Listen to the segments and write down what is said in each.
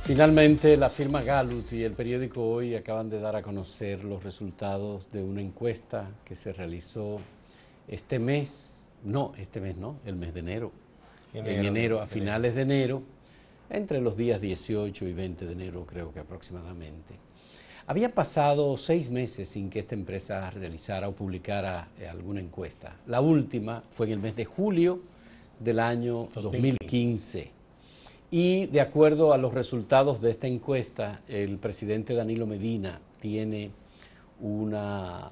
Finalmente, la firma Gallup y el periódico Hoy acaban de dar a conocer los resultados de una encuesta que se realizó el mes de enero. En enero, a finales de enero, entre los días 18 y 20 de enero, creo que aproximadamente. Había pasado 6 meses sin que esta empresa realizara o publicara alguna encuesta. La última fue en el mes de julio del año 2015. Y de acuerdo a los resultados de esta encuesta, el presidente Danilo Medina tiene una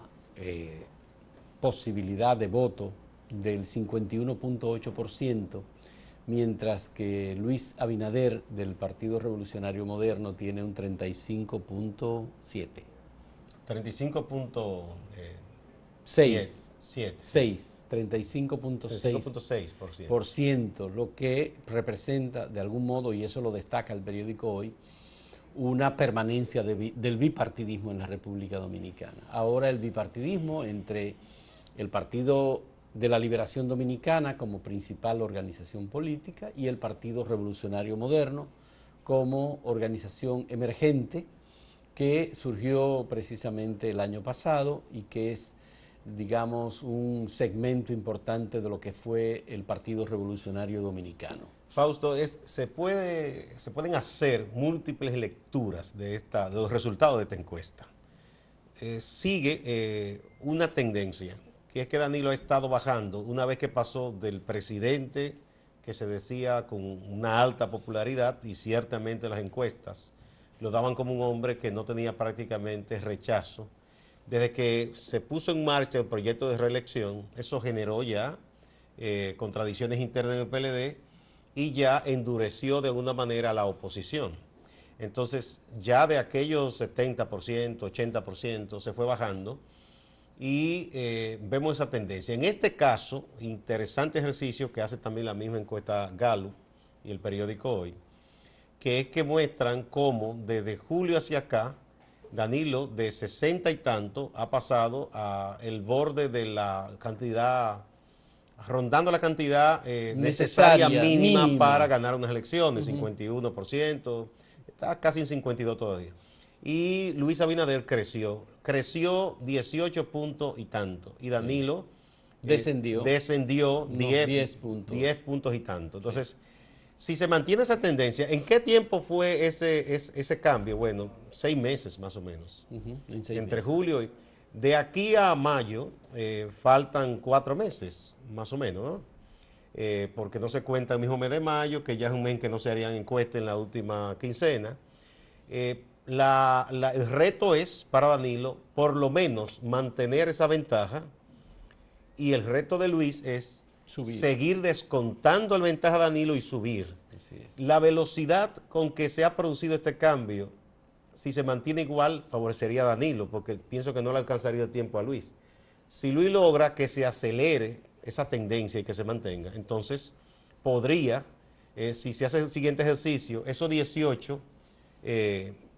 posibilidad de voto del 51.8%, mientras que Luis Abinader del Partido Revolucionario Moderno tiene un 35.7. 35.6%, lo que representa de algún modo, y eso lo destaca el periódico Hoy, una permanencia del bipartidismo en la República Dominicana. Ahora el bipartidismo entre el Partido de la Liberación Dominicana como principal organización política y el Partido Revolucionario Moderno como organización emergente que surgió precisamente el año pasado y que es, digamos, un segmento importante de lo que fue el Partido Revolucionario Dominicano. Fausto, se pueden hacer múltiples lecturas de los resultados de esta encuesta. Sigue una tendencia, que es que Danilo ha estado bajando una vez que pasó del presidente que se decía con una alta popularidad, y ciertamente las encuestas lo daban como un hombre que no tenía prácticamente rechazo. Desde que se puso en marcha el proyecto de reelección, eso generó ya contradicciones internas en el PLD y ya endureció de alguna manera la oposición. Entonces ya de aquellos 70%, 80% se fue bajando y vemos esa tendencia. En este caso, interesante ejercicio que hace también la misma encuesta Gallup y el periódico Hoy, que es que muestran cómo desde julio hacia acá, Danilo de 60 y tanto ha pasado a el borde de la cantidad, rondando la cantidad necesaria mínima para ganar unas elecciones, 51%, está casi en 52 todavía. Y Luis Abinader creció 18 puntos y tanto, y Danilo descendió 10 puntos y tanto. Entonces, si se mantiene esa tendencia, ¿en qué tiempo fue ese cambio? Bueno, 6 meses más o menos. Entre julio y... De aquí a mayo faltan 4 meses, más o menos, ¿no? Porque no se cuenta el mismo mes de mayo, que ya es un mes que no se harían encuestas en la última quincena. El reto es para Danilo, por lo menos, mantener esa ventaja, y el reto de Luis es seguir descontando la ventaja de Danilo y subir. La velocidad con que se ha producido este cambio, si se mantiene igual, favorecería a Danilo, porque pienso que no le alcanzaría el tiempo a Luis. Si Luis logra que se acelere esa tendencia y que se mantenga, entonces podría, si se hace el siguiente ejercicio, esos 18,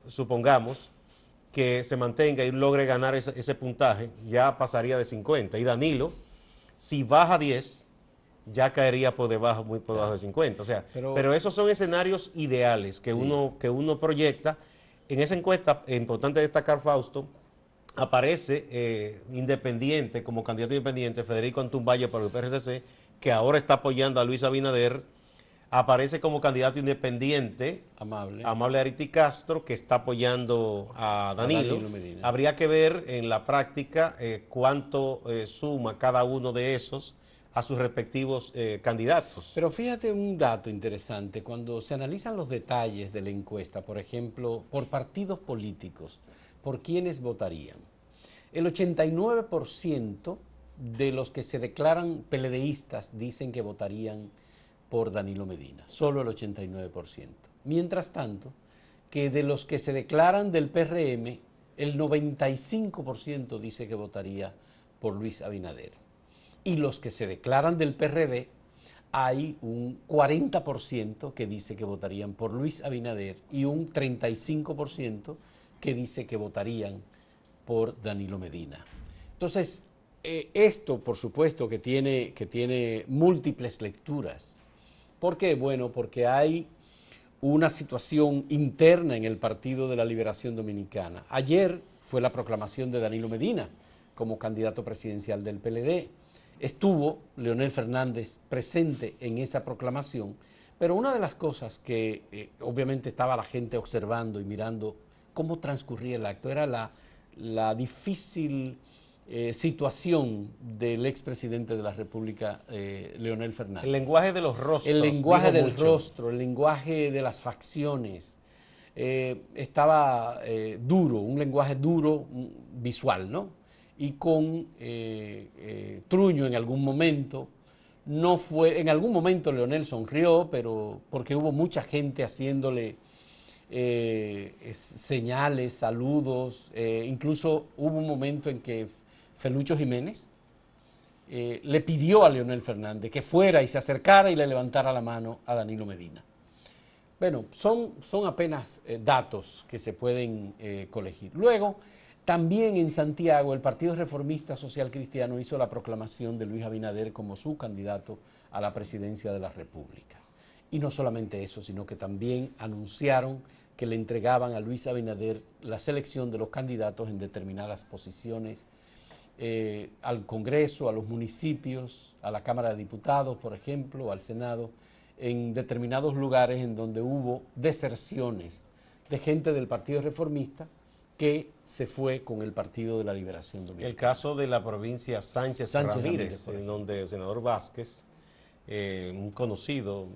supongamos que se mantenga y logre ganar ese puntaje, ya pasaría de 50. Y Danilo, si baja 10, ya caería por debajo, muy por debajo de 50. O sea, pero esos son escenarios ideales que uno proyecta. En esa encuesta, es importante destacar, Fausto, aparece independiente, como candidato independiente, Federico Antún Valle por el PRCC, que ahora está apoyando a Luis Abinader. Aparece como candidato independiente Amable Ariti Castro, que está apoyando a Danilo. Habría que ver en la práctica cuánto suma cada uno de esos a sus respectivos candidatos. Pero fíjate un dato interesante, cuando se analizan los detalles de la encuesta, por ejemplo, por partidos políticos, ¿por quiénes votarían? El 89% de los que se declaran PLDistas dicen que votarían por Danilo Medina, solo el 89%. Mientras tanto, que de los que se declaran del PRM, el 95% dice que votaría por Luis Abinader. Y los que se declaran del PRD, hay un 40% que dice que votarían por Luis Abinader y un 35% que dice que votarían por Danilo Medina. Entonces, esto, por supuesto, que tiene múltiples lecturas. ¿Por qué? Bueno, porque hay una situación interna en el Partido de la Liberación Dominicana. Ayer fue la proclamación de Danilo Medina como candidato presidencial del PLD. Estuvo Leonel Fernández presente en esa proclamación, pero una de las cosas que obviamente estaba la gente observando y mirando cómo transcurría el acto era la difícil situación del expresidente de la República, Leonel Fernández. El lenguaje de los rostros. El lenguaje del rostro, el lenguaje de las facciones. Estaba duro, un lenguaje duro visual, ¿no? Y con truño en algún momento. No fue, en algún momento Leonel sonrió, pero porque hubo mucha gente haciéndole señales, saludos. Incluso hubo un momento en que Felucho Jiménez le pidió a Leonel Fernández que fuera y se acercara y le levantara la mano a Danilo Medina. Bueno, son apenas datos que se pueden colegir. Luego, también en Santiago, el Partido Reformista Social Cristiano hizo la proclamación de Luis Abinader como su candidato a la presidencia de la República. Y no solamente eso, sino que también anunciaron que le entregaban a Luis Abinader la selección de los candidatos en determinadas posiciones al Congreso, a los municipios, a la Cámara de Diputados, por ejemplo, al Senado, en determinados lugares en donde hubo deserciones de gente del Partido Reformista que se fue con el Partido de la Liberación Dominicana. El caso de la provincia Sánchez Ramírez, en donde el senador Vázquez, un conocido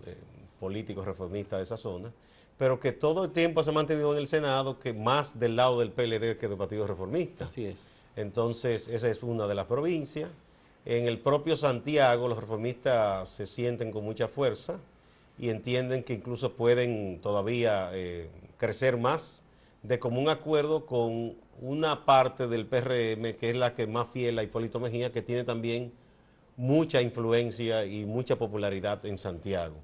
político reformista de esa zona, pero que todo el tiempo se ha mantenido en el Senado, que más del lado del PLD que del Partido Reformista. Así es. Entonces, esa es una de las provincias. En el propio Santiago, los reformistas se sienten con mucha fuerza y entienden que incluso pueden todavía crecer más de común acuerdo con una parte del PRM, que es la que más fiel a Hipólito Mejía, que tiene también mucha influencia y mucha popularidad en Santiago.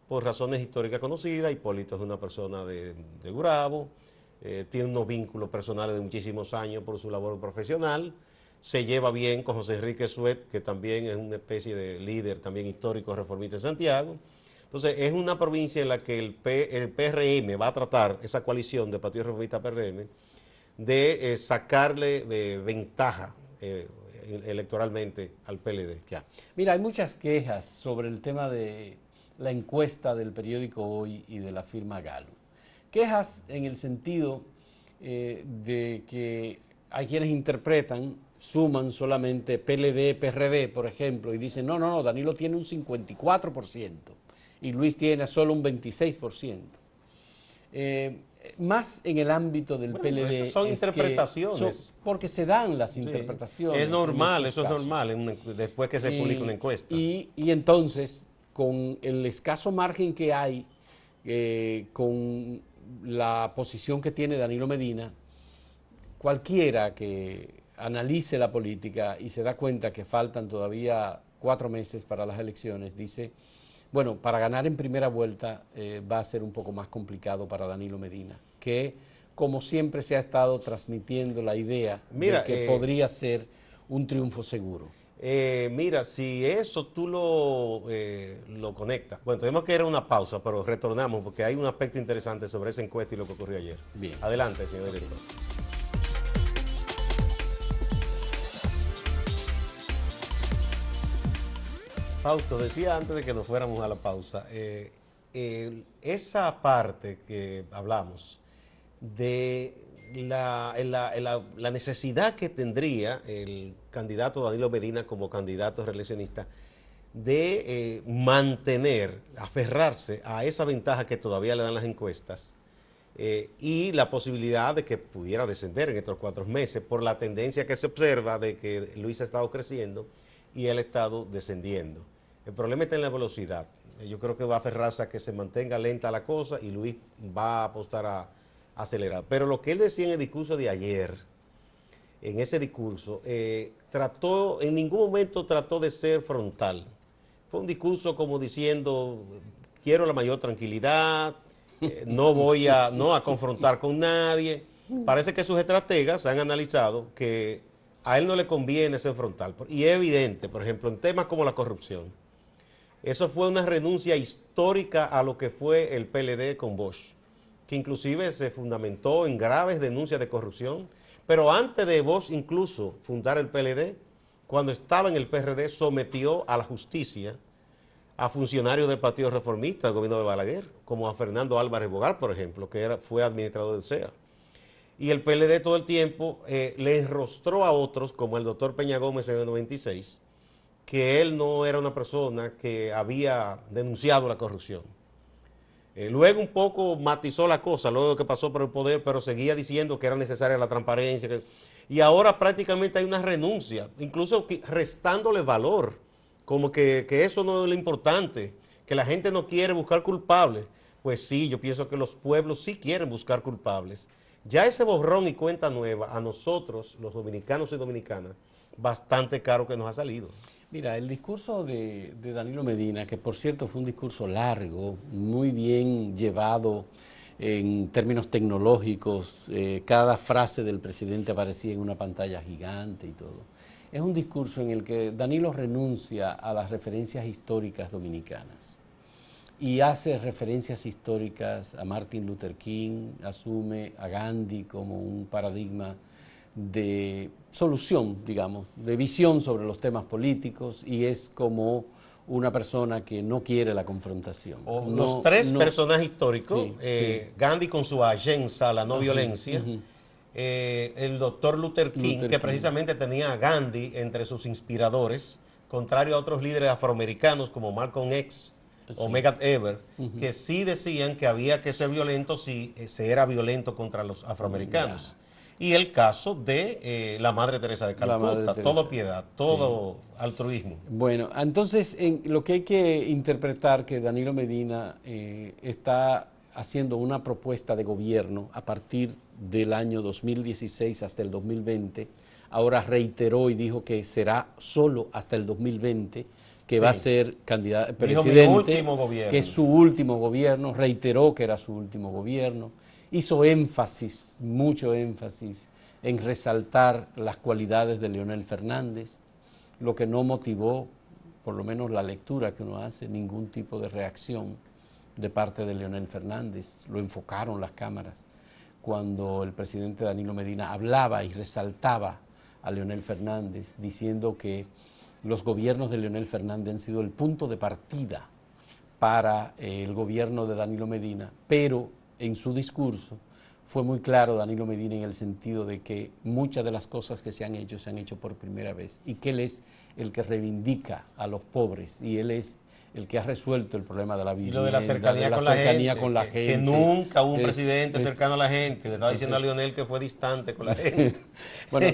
Por razones históricas conocidas, Hipólito es una persona de Gurabo, tiene unos vínculos personales de muchísimos años por su labor profesional, se lleva bien con José Enrique Suet, que también es una especie de líder también histórico reformista en Santiago. Entonces, es una provincia en la que el PRM va a tratar, esa coalición de Partido Reformista PRM, de sacarle ventaja electoralmente al PLD. Ya. Mira, hay muchas quejas sobre el tema de la encuesta del periódico Hoy y de la firma Gallup. Quejas en el sentido de que hay quienes interpretan, suman solamente PLD, PRD, por ejemplo, y dicen, no, Danilo tiene un 54% y Luis tiene solo un 26%. Más en el ámbito del PLD. Esas son interpretaciones. Porque se dan las interpretaciones. Es normal, eso casos. Es normal después que se publica una encuesta. Y entonces, con el escaso margen que hay, con la posición que tiene Danilo Medina, cualquiera que analice la política y se da cuenta que faltan todavía 4 meses para las elecciones, dice, bueno, para ganar en primera vuelta va a ser un poco más complicado para Danilo Medina, que como siempre se ha estado transmitiendo la idea de que podría ser un triunfo seguro. Mira, si eso tú lo conectas, bueno, tenemos que ir a una pausa, pero retornamos porque hay un aspecto interesante sobre esa encuesta y lo que ocurrió ayer. Bien. Adelante, señor director. Fausto, decía antes de que nos fuéramos a la pausa, esa parte que hablamos de la necesidad que tendría el candidato Danilo Medina como candidato reeleccionista de mantener, aferrarse a esa ventaja que todavía le dan las encuestas y la posibilidad de que pudiera descender en estos 4 meses por la tendencia que se observa de que Luis ha estado creciendo y él ha estado descendiendo. El problema está en la velocidad. Yo creo que va a aferrarse a que se mantenga lenta la cosa y Luis va a apostar a acelerar. Pero lo que él decía en el discurso de ayer, en ese discurso, en ningún momento trató de ser frontal. Fue un discurso como diciendo, quiero la mayor tranquilidad, no voy a confrontar con nadie. Parece que sus estrategas han analizado que a él no le conviene ser frontal. Y es evidente, por ejemplo, en temas como la corrupción. Eso fue una renuncia histórica a lo que fue el PLD con Bosch, que inclusive se fundamentó en graves denuncias de corrupción, pero antes de Bosch incluso fundar el PLD, cuando estaba en el PRD, sometió a la justicia a funcionarios del Partido Reformista, del gobierno de Balaguer, como a Fernando Álvarez Bogar, por ejemplo, que fue administrador del CEA. Y el PLD todo el tiempo le enrostró a otros, como el doctor Peña Gómez en el 96, que él no era una persona que había denunciado la corrupción. Luego un poco matizó la cosa, luego de que pasó por el poder, pero seguía diciendo que era necesaria la transparencia. Y ahora prácticamente hay una renuncia, incluso restándole valor, como que eso no es lo importante, que la gente no quiere buscar culpables. Pues sí, yo pienso que los pueblos sí quieren buscar culpables. Ya ese borrón y cuenta nueva, a nosotros, los dominicanos y dominicanas, bastante caro que nos ha salido. Mira, el discurso de Danilo Medina, que por cierto fue un discurso largo, muy bien llevado en términos tecnológicos, cada frase del presidente aparecía en una pantalla gigante y todo. Es un discurso en el que Danilo renuncia a las referencias históricas dominicanas y hace referencias históricas a Martin Luther King, asume a Gandhi como un paradigma de solución, digamos, de visión sobre los temas políticos, y es como una persona que no quiere la confrontación. Los tres personajes históricos, sí. Gandhi con su agenza, la no violencia, el doctor Luther King, que precisamente tenía a Gandhi entre sus inspiradores, contrario a otros líderes afroamericanos como Malcolm X o Medgar Evers, que sí decían que había que ser violento si se era violento contra los afroamericanos. Y el caso de la Madre Teresa de Calcuta, todo piedad, todo altruismo. Bueno, entonces lo que hay que interpretar que Danilo Medina está haciendo una propuesta de gobierno a partir del año 2016 hasta el 2020, ahora reiteró y dijo que será solo hasta el 2020, que va a ser candidato presidente, que es su último gobierno, reiteró que era su último gobierno. Hizo énfasis, mucho énfasis, en resaltar las cualidades de Leonel Fernández, lo que no motivó, por lo menos la lectura que uno hace, ningún tipo de reacción de parte de Leonel Fernández. Lo enfocaron las cámaras cuando el presidente Danilo Medina hablaba y resaltaba a Leonel Fernández, diciendo que los gobiernos de Leonel Fernández han sido el punto de partida para el gobierno de Danilo Medina, pero en su discurso fue muy claro Danilo Medina en el sentido de que muchas de las cosas que se han hecho por primera vez, y que él es el que reivindica a los pobres y él es el que ha resuelto el problema de la vivienda, y lo de la cercanía, con la gente, que nunca hubo un presidente cercano a la gente. Le estaba diciendo a Leonel que fue distante con la gente. Bueno,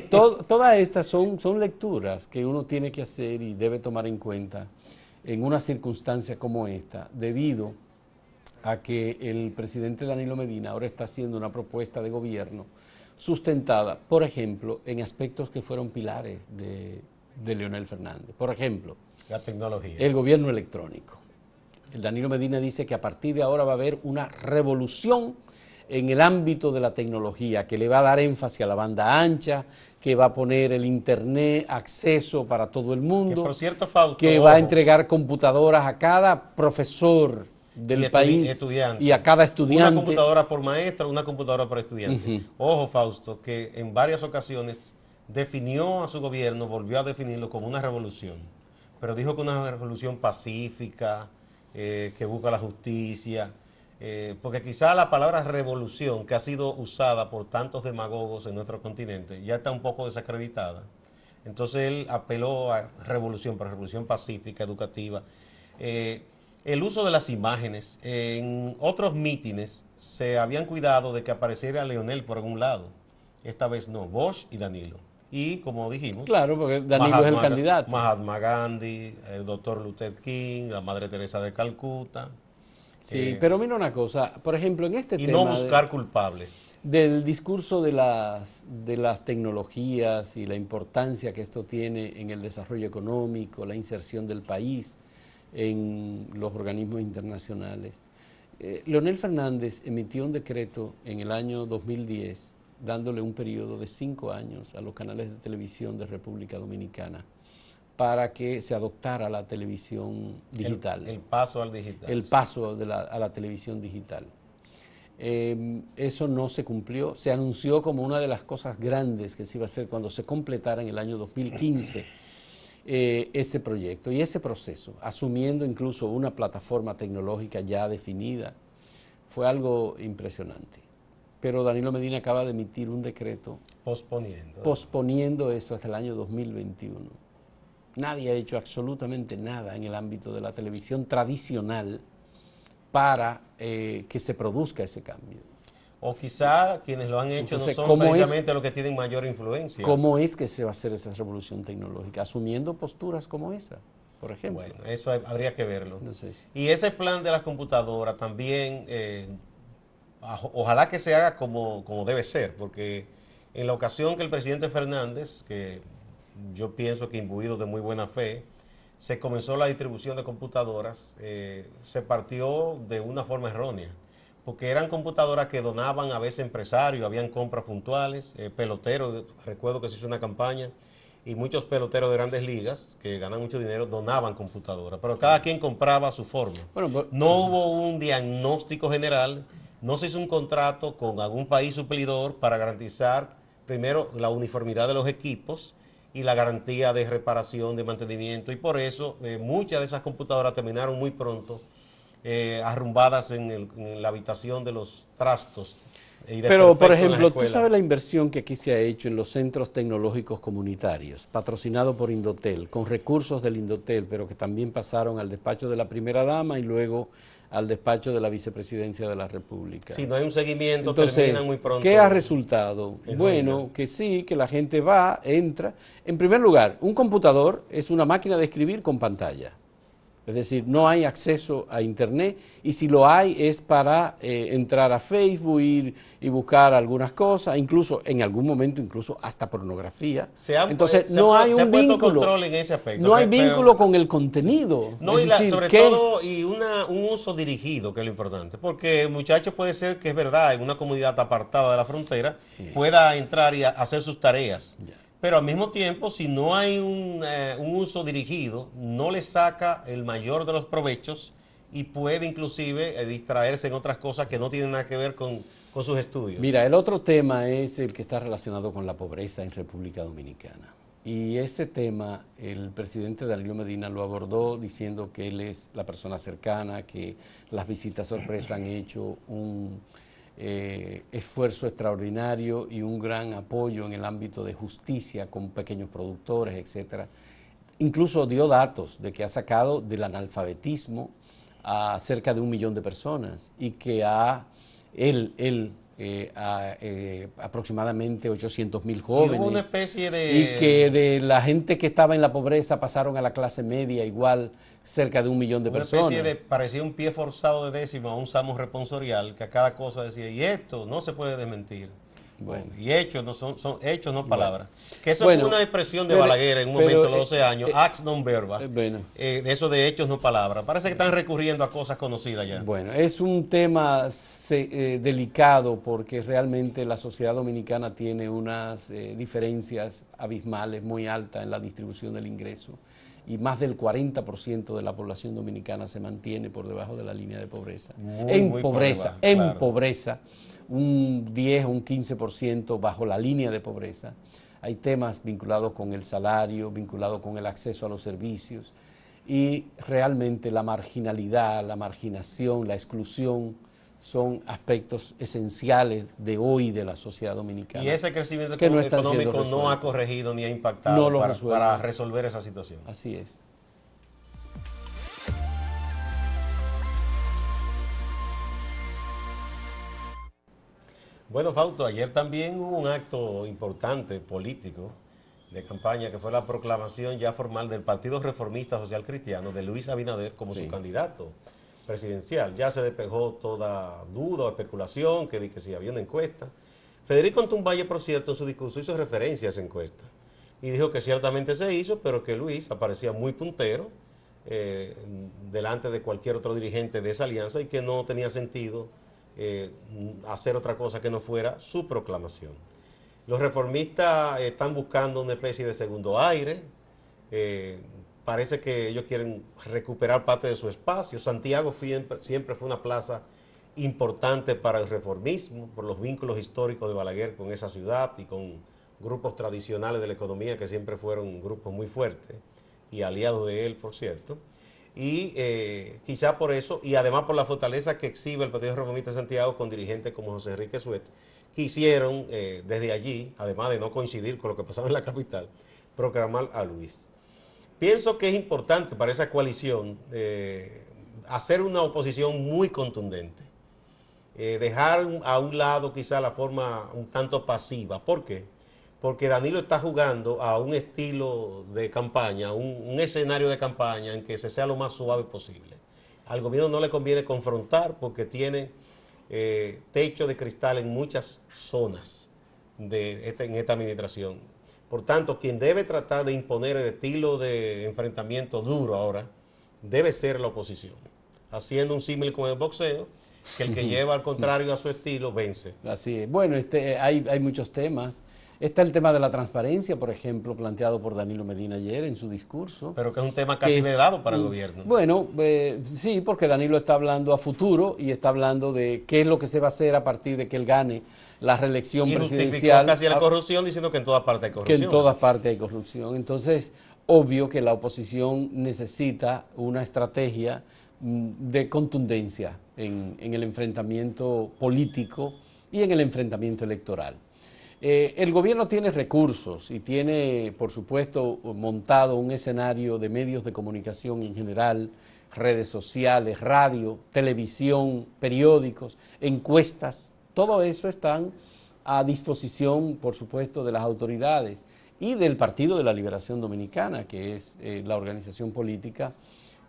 todas estas son lecturas que uno tiene que hacer y debe tomar en cuenta en una circunstancia como esta, debido a que el presidente Danilo Medina ahora está haciendo una propuesta de gobierno sustentada, por ejemplo, en aspectos que fueron pilares de Leonel Fernández. Por ejemplo, la tecnología. El gobierno electrónico. El Danilo Medina dice que a partir de ahora va a haber una revolución en el ámbito de la tecnología, que le va a dar énfasis a la banda ancha, que va a poner el internet acceso para todo el mundo, que por cierto, Fausto, que va a entregar computadoras a cada profesor del país y a cada estudiante. Una computadora por maestro, una computadora por estudiante. Ojo, Fausto, que en varias ocasiones definió a su gobierno, volvió a definirlo como una revolución, pero dijo que una revolución pacífica, que busca la justicia, porque quizá la palabra revolución, que ha sido usada por tantos demagogos en nuestro continente, ya está un poco desacreditada. Entonces él apeló a revolución, pero revolución pacífica, educativa. El uso de las imágenes, en otros mítines se habían cuidado de que apareciera Leonel por algún lado. Esta vez no, Bosch y Danilo. Y como dijimos, claro, porque Danilo es el candidato. Mahatma Gandhi, el doctor Luther King, la Madre Teresa de Calcuta. Sí, pero mira una cosa, por ejemplo, en este tema... Y no buscar culpables. Del discurso de las tecnologías y la importancia que esto tiene en el desarrollo económico, la inserción del país en los organismos internacionales. Leonel Fernández emitió un decreto en el año 2010 dándole un periodo de 5 años a los canales de televisión de República Dominicana para que se adoptara la televisión digital. El paso al digital. El paso a la televisión digital. Eso no se cumplió. Se anunció como una de las cosas grandes que se iba a hacer cuando se completara en el año 2015 ese proyecto y ese proceso, asumiendo incluso una plataforma tecnológica ya definida. Fue algo impresionante. Pero Danilo Medina acaba de emitir un decreto posponiendo esto hasta el año 2021. Nadie ha hecho absolutamente nada en el ámbito de la televisión tradicional para que se produzca ese cambio. O quizá quienes lo han hecho Entonces, no son precisamente los que tienen mayor influencia. ¿Cómo es que se va a hacer esa revolución tecnológica? Asumiendo posturas como esa, por ejemplo. Bueno, eso habría que verlo. Entonces, y ese plan de las computadoras también, ojalá que se haga como debe ser, porque en la ocasión que el presidente Fernández, que yo pienso que imbuido de muy buena fe, se comenzó la distribución de computadoras, se partió de una forma errónea, porque eran computadoras que donaban a veces empresarios, habían compras puntuales, peloteros, recuerdo que se hizo una campaña, y muchos peloteros de grandes ligas, que ganan mucho dinero, donaban computadoras, pero cada quien compraba a su forma. Bueno, no hubo un diagnóstico general, no se hizo un contrato con algún país suplidor para garantizar, primero, la uniformidad de los equipos, y la garantía de reparación, de mantenimiento, y por eso muchas de esas computadoras terminaron muy pronto arrumbadas en la habitación de los trastos. Pero, por ejemplo, tú sabes la inversión que aquí se ha hecho en los centros tecnológicos comunitarios, patrocinado por Indotel, con recursos del Indotel, pero que también pasaron al despacho de la primera dama y luego al despacho de la vicepresidencia de la República. Si no hay un seguimiento, entonces, terminan muy pronto. ¿Qué ha resultado? Bueno, que sí, que la gente va, entra. En primer lugar, un computador es una máquina de escribir con pantalla. Es decir, no hay acceso a Internet y si lo hay es para entrar a Facebook y buscar algunas cosas, incluso en algún momento incluso hasta pornografía. Entonces no hay un vínculo control en ese aspecto, no hay vínculo con el contenido. No, es decir, sobre todo y un uso dirigido, que es lo importante, porque el muchacho puede ser que es verdad, en una comunidad apartada de la frontera, pueda entrar y hacer sus tareas. Pero al mismo tiempo, si no hay un uso dirigido, no le saca el mayor de los provechos y puede inclusive distraerse en otras cosas que no tienen nada que ver con sus estudios. Mira, el otro tema es el que está relacionado con la pobreza en República Dominicana. Y ese tema, el presidente Danilo Medina lo abordó diciendo que él es la persona cercana, que las visitas sorpresa han hecho un esfuerzo extraordinario y un gran apoyo en el ámbito de justicia con pequeños productores, etcétera. Incluso dio datos de que ha sacado del analfabetismo a cerca de 1 millón de personas y que aproximadamente 800.000 jóvenes. Y hubo una especie de... Y que de la gente que estaba en la pobreza pasaron a la clase media igual cerca de 1 millón de personas. Una especie de, parecía un pie forzado de décima, un salmo responsorial, que a cada cosa decía, y esto no se puede desmentir. Bueno. Y hechos no son hechos, no palabras. Bueno. Que eso fue una expresión de Balaguer en un momento de los 12 años, ax non verba. Eso de hechos no palabras. Parece que están recurriendo a cosas conocidas ya. Bueno, es un tema delicado porque realmente la sociedad dominicana tiene unas diferencias abismales muy altas en la distribución del ingreso y más del 40% de la población dominicana se mantiene por debajo de la línea de pobreza. En pobreza, un 10 o un 15% bajo la línea de pobreza. Hay temas vinculados con el salario, vinculados con el acceso a los servicios y realmente la marginalidad, la marginación, la exclusión son aspectos esenciales de hoy de la sociedad dominicana. Y ese crecimiento económico no ha corregido ni ha impactado para resolver esa situación. Así es. Bueno, Fausto, ayer también hubo un acto importante político de campaña que fue la proclamación ya formal del Partido Reformista Social Cristiano de Luis Abinader como su candidato presidencial. Ya se despejó toda duda o especulación que si había una encuesta. Federico Antumvalle, por cierto, en su discurso hizo referencia a esa encuesta y dijo que ciertamente se hizo, pero que Luis aparecía muy puntero delante de cualquier otro dirigente de esa alianza y que no tenía sentido hacer otra cosa que no fuera su proclamación. Los reformistas están buscando una especie de segundo aire, Parece que ellos quieren recuperar parte de su espacio. Santiago siempre fue una plaza importante para el reformismo, por los vínculos históricos de Balaguer con esa ciudad y con grupos tradicionales de la economía que siempre fueron grupos muy fuertes y aliados de él, por cierto. Y quizá por eso, y además por la fortaleza que exhibe el Partido Reformista de Santiago con dirigentes como José Enrique Suet, quisieron desde allí, además de no coincidir con lo que pasaba en la capital, proclamar a Luis. Pienso que es importante para esa coalición hacer una oposición muy contundente, dejar a un lado quizá la forma un tanto pasiva. ¿Por qué? Porque Danilo está jugando a un estilo de campaña, un escenario de campaña en que se sea lo más suave posible. Al gobierno no le conviene confrontar porque tiene techo de cristal en muchas zonas en esta administración. Por tanto, quien debe tratar de imponer el estilo de enfrentamiento duro ahora debe ser la oposición, haciendo un símil con el boxeo, que el que lleva al contrario a su estilo vence. Así es. Bueno, hay muchos temas. Está el tema de la transparencia, por ejemplo, planteado por Danilo Medina ayer en su discurso. Pero que es un tema casi vedado para el gobierno. Bueno, sí, porque Danilo está hablando a futuro y está hablando de qué es lo que se va a hacer a partir de que él gane la reelección presidencial. Casi la corrupción, diciendo que en todas partes hay corrupción. Que en todas partes hay corrupción. Entonces, obvio que la oposición necesita una estrategia de contundencia en el enfrentamiento político y en el enfrentamiento electoral. El gobierno tiene recursos y tiene, por supuesto, montado un escenario de medios de comunicación en general, redes sociales, radio, televisión, periódicos, encuestas. Todo eso están a disposición, por supuesto, de las autoridades y del Partido de la Liberación Dominicana, que es la organización política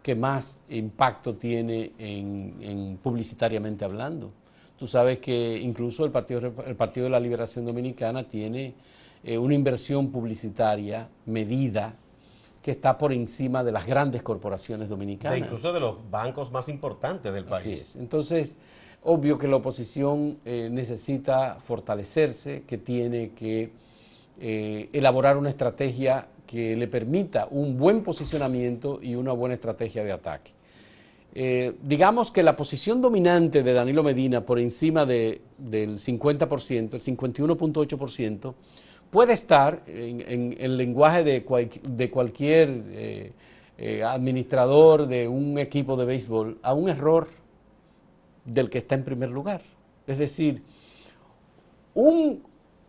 que más impacto tiene en publicitariamente hablando. Tú sabes que incluso el Partido de la Liberación Dominicana tiene una inversión publicitaria medida que está por encima de las grandes corporaciones dominicanas. Incluso de los bancos más importantes del país. Así es. Entonces, obvio que la oposición necesita fortalecerse, que tiene que elaborar una estrategia que le permita un buen posicionamiento y una buena estrategia de ataque. Digamos que la posición dominante de Danilo Medina por encima del 50%, el 51.8%, puede estar en el lenguaje de cualquier administrador de un equipo de béisbol a un error del que está en primer lugar. Es decir, un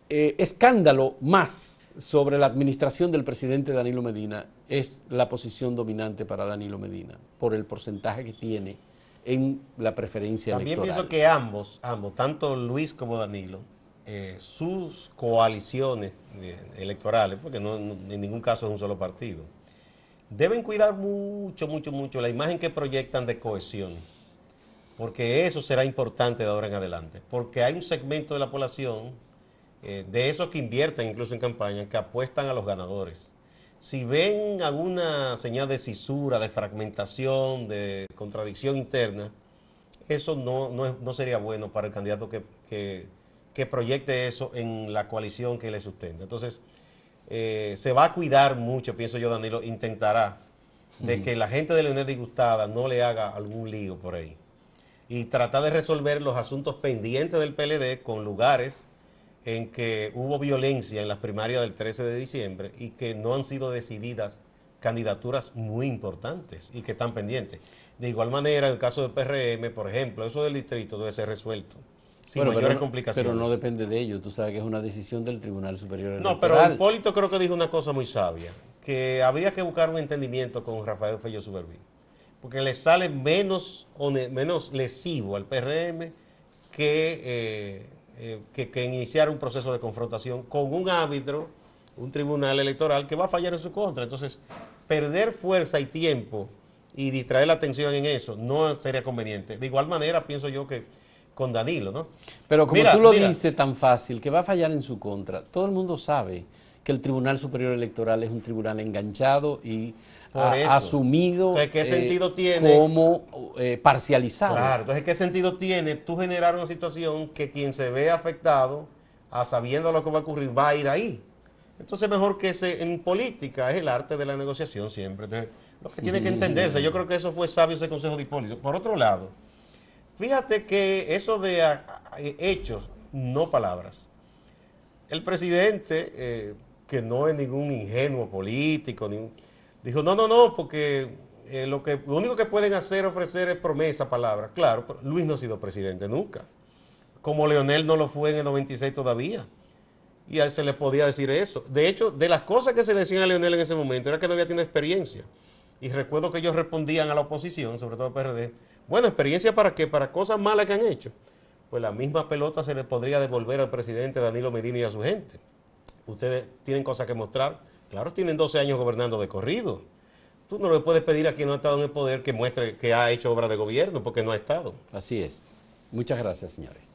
escándalo más sobre la administración del presidente Danilo Medina es la posición dominante para Danilo Medina, por el porcentaje que tiene en la preferencia electoral. También pienso que ambos, tanto Luis como Danilo, sus coaliciones electorales, porque en ningún caso es un solo partido, deben cuidar mucho la imagen que proyectan de cohesión, porque eso será importante de ahora en adelante, porque hay un segmento de la población, de esos que invierten incluso en campaña, que apuestan a los ganadores. Si ven alguna señal de cisura, de fragmentación, de contradicción interna, eso no sería bueno para el candidato que proyecte eso en la coalición que le sustenta. Entonces, se va a cuidar mucho, pienso yo, Danilo, intentará de que la gente de Leonel disgustada no le haga algún lío por ahí. Y tratar de resolver los asuntos pendientes del PLD con lugares en que hubo violencia en las primarias del 13 de diciembre y que no han sido decididas candidaturas muy importantes y que están pendientes. De igual manera, en el caso del PRM, por ejemplo, eso del distrito debe ser resuelto sin mayores complicaciones. Pero no depende de ello, tú sabes que es una decisión del Tribunal Superior Electoral. No, pero Hipólito creo que dijo una cosa muy sabia, que habría que buscar un entendimiento con Rafael Fello Suberví, porque le sale menos lesivo al PRM que iniciar un proceso de confrontación con un árbitro, un tribunal electoral que va a fallar en su contra. Entonces, perder fuerza y tiempo y distraer la atención en eso no sería conveniente. De igual manera, pienso yo que con Danilo, ¿no? Pero como tú lo dices tan fácil, que va a fallar en su contra, todo el mundo sabe que el Tribunal Superior Electoral es un tribunal enganchado y asumido. Entonces, ¿qué sentido tiene? Como parcializado. Claro, entonces, ¿qué sentido tiene tú generar una situación que quien se ve afectado, a sabiendo lo que va a ocurrir, va a ir ahí? Entonces mejor que en política es el arte de la negociación siempre. Entonces, lo que tiene que entenderse, yo creo que eso fue sabio ese consejo de Hipólito. Por otro lado, fíjate que eso de hechos, no palabras. El presidente, que no es ningún ingenuo político, dijo, no, porque lo único que pueden hacer, ofrecer es promesa, palabras. Claro, pero Luis no ha sido presidente nunca. Como Leonel no lo fue en el 96 todavía. Y a él se le podía decir eso. De hecho, de las cosas que se le decían a Leonel en ese momento, era que no había tenido experiencia. Y recuerdo que ellos respondían a la oposición, sobre todo al PRD, bueno, ¿experiencia para qué? Para cosas malas que han hecho. Pues la misma pelota se le podría devolver al presidente Danilo Medina y a su gente. Ustedes tienen cosas que mostrar. Claro, tienen 12 años gobernando de corrido. Tú no le puedes pedir a quien no ha estado en el poder que muestre que ha hecho obra de gobierno, porque no ha estado. Así es. Muchas gracias, señores.